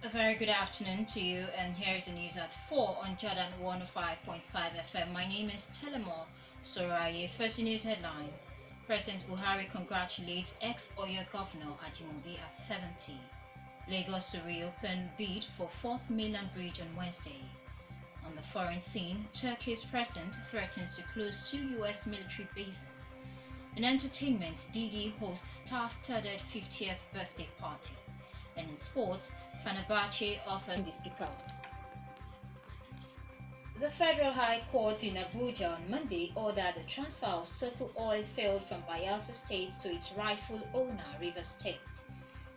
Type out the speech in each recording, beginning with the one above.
A very good afternoon to you, and here is the news at 4 on Jordan 105.5 FM. My name is Telemore Soraye. First news headlines. President Buhari congratulates ex-Oyo Governor Ajimobi at 70. Lagos to reopen bid for 4th mainland bridge on Wednesday. On the foreign scene, Turkey's president threatens to close 2 U.S. military bases. In entertainment, Didi hosts star-studded 50th birthday party. And in sports, Fenerbahce offers the speaker. The Federal High Court in Abuja on Monday ordered the transfer of Soko Oil field from Bayelsa State to its rightful owner, Rivers State.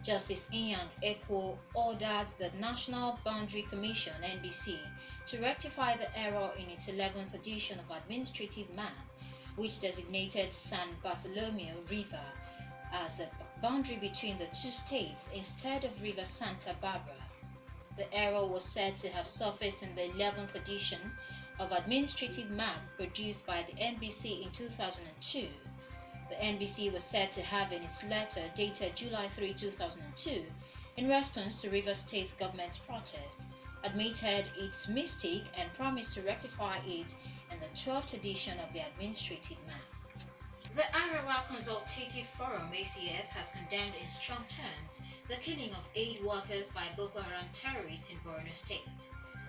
Justice Inyang Eko ordered the National Boundary Commission (NBC) to rectify the error in its 11th edition of administrative map, which designated San Bartholomew River as the boundary between the two states instead of River Santa Barbara. The error was said to have surfaced in the 11th edition of administrative map produced by the NBC in 2002. The NBC was said to have in its letter dated July 3, 2002, in response to Rivers State government's protest, admitted its mistake and promised to rectify it in the 12th edition of the administrative map. The Arawa Consultative Forum (ACF) has condemned in strong terms the killing of aid workers by Boko Haram terrorists in Borno State.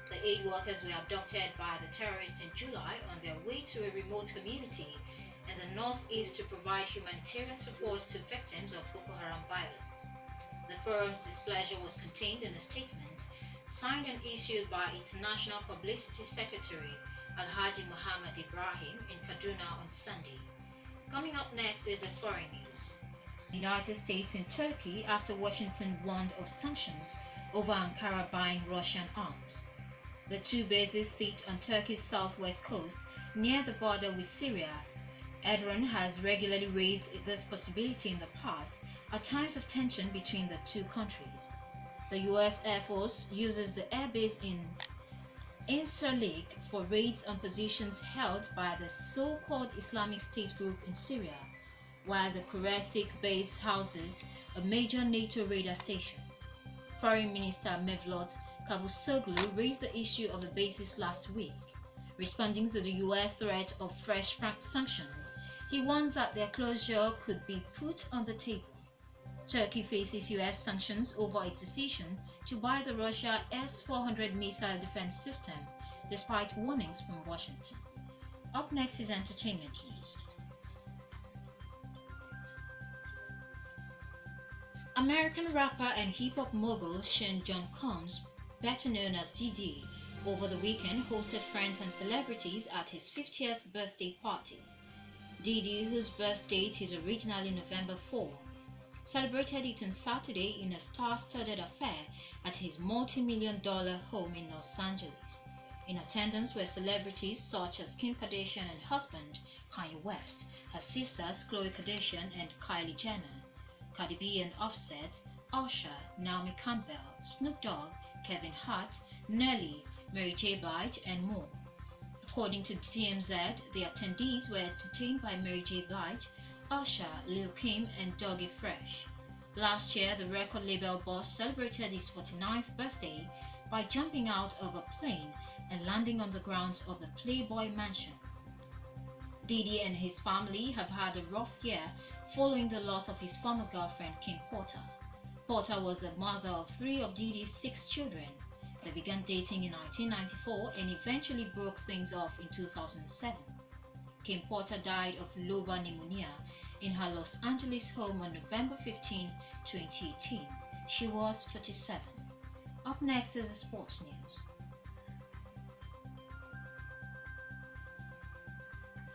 The aid workers were abducted by the terrorists in July on their way to a remote community in the northeast to provide humanitarian support to victims of Boko Haram violence. The forum's displeasure was contained in a statement signed and issued by its National Publicity Secretary Alhaji Muhammad Ibrahim in Kaduna on Sunday. Coming up next is the foreign news. United States and Turkey after Washington warned of sanctions over Ankara buying Russian arms. The two bases sit on Turkey's southwest coast near the border with Syria. Erdogan has regularly raised this possibility in the past at times of tension between the two countries. The U.S. Air Force uses the airbase in Incirlik for raids on positions held by the so-called Islamic State group in Syria, while the Kuresik base houses a major NATO radar station. Foreign Minister Mevlut Cavusoglu raised the issue of the bases last week. Responding to the U.S. threat of fresh sanctions, he warned that their closure could be put on the table. Turkey faces U.S. sanctions over its decision to buy the Russia S-400 missile defense system, despite warnings from Washington. Up next is entertainment news. American rapper and hip-hop mogul Sean John Combs, better known as Diddy, over the weekend hosted friends and celebrities at his 50th birthday party. Diddy, whose birth date is originally November 4, celebrated it on Saturday in a star-studded affair at his multi-million-dollar home in Los Angeles. In attendance were celebrities such as Kim Kardashian and husband Kanye West, her sisters Khloe Kardashian and Kylie Jenner, Cardi B and Offset, Usher, Naomi Campbell, Snoop Dogg, Kevin Hart, Nelly, Mary J. Blige, and more. According to TMZ, the attendees were entertained by Mary J. Blige, Usher, Lil Kim, and Dougie Fresh. Last year, the record label boss celebrated his 49th birthday by jumping out of a plane and landing on the grounds of the Playboy Mansion. Diddy and his family have had a rough year following the loss of his former girlfriend, Kim Porter. Porter was the mother of 3 of Diddy's 6 children. They began dating in 1994 and eventually broke things off in 2007. Kim Porter died of lobar pneumonia in her Los Angeles home on November 15, 2018. She was 47. Up next is the sports news.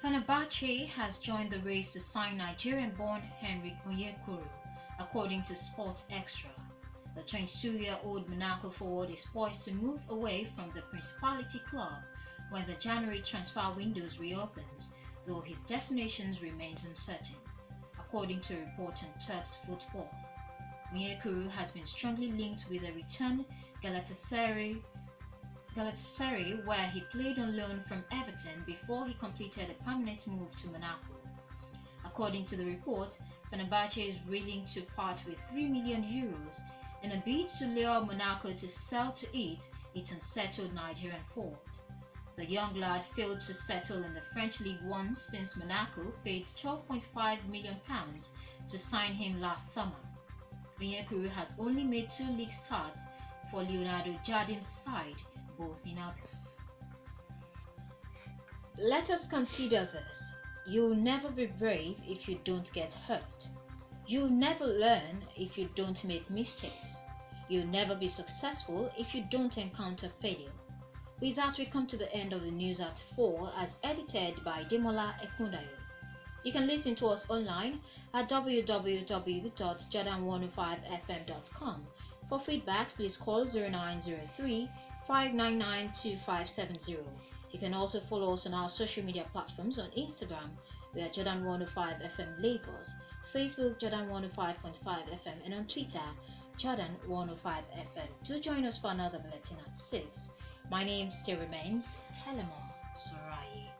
Fenerbahce has joined the race to sign Nigerian-born Henrik Onyekuru, according to Sports Extra. The 22-year-old Monaco forward is poised to move away from the Principality club when the January transfer window reopens, though his destination remains uncertain, according to a report on Turks Football. Onyekuru has been strongly linked with a return Galatasaray, where he played on loan from Everton before he completed a permanent move to Monaco. According to the report, Fenerbahce is willing to part with €3 million In a bid to lure Monaco to sell to its unsettled Nigerian forward. The young lad failed to settle in the French League One since Monaco paid £12.5 million to sign him last summer. Onyekuru has only made 2 league starts for Leonardo Jardim's side, both in August. Let us consider this. You'll never be brave if you don't get hurt. You'll never learn if you don't make mistakes. You'll never be successful if you don't encounter failure. With that, we come to the end of the news at 4 as edited by Demola Ekundayo. You can listen to us online at www.jordan105fm.com. For feedbacks, please call 0903 599 2570. You can also follow us on our social media platforms. On Instagram, we are Jordan 105 FM Lagos, Facebook Jordan 105.5 FM, and on Twitter, Jordan 105 FM. Do join us for another bulletin at 6. My name still remains Telemore Soraye.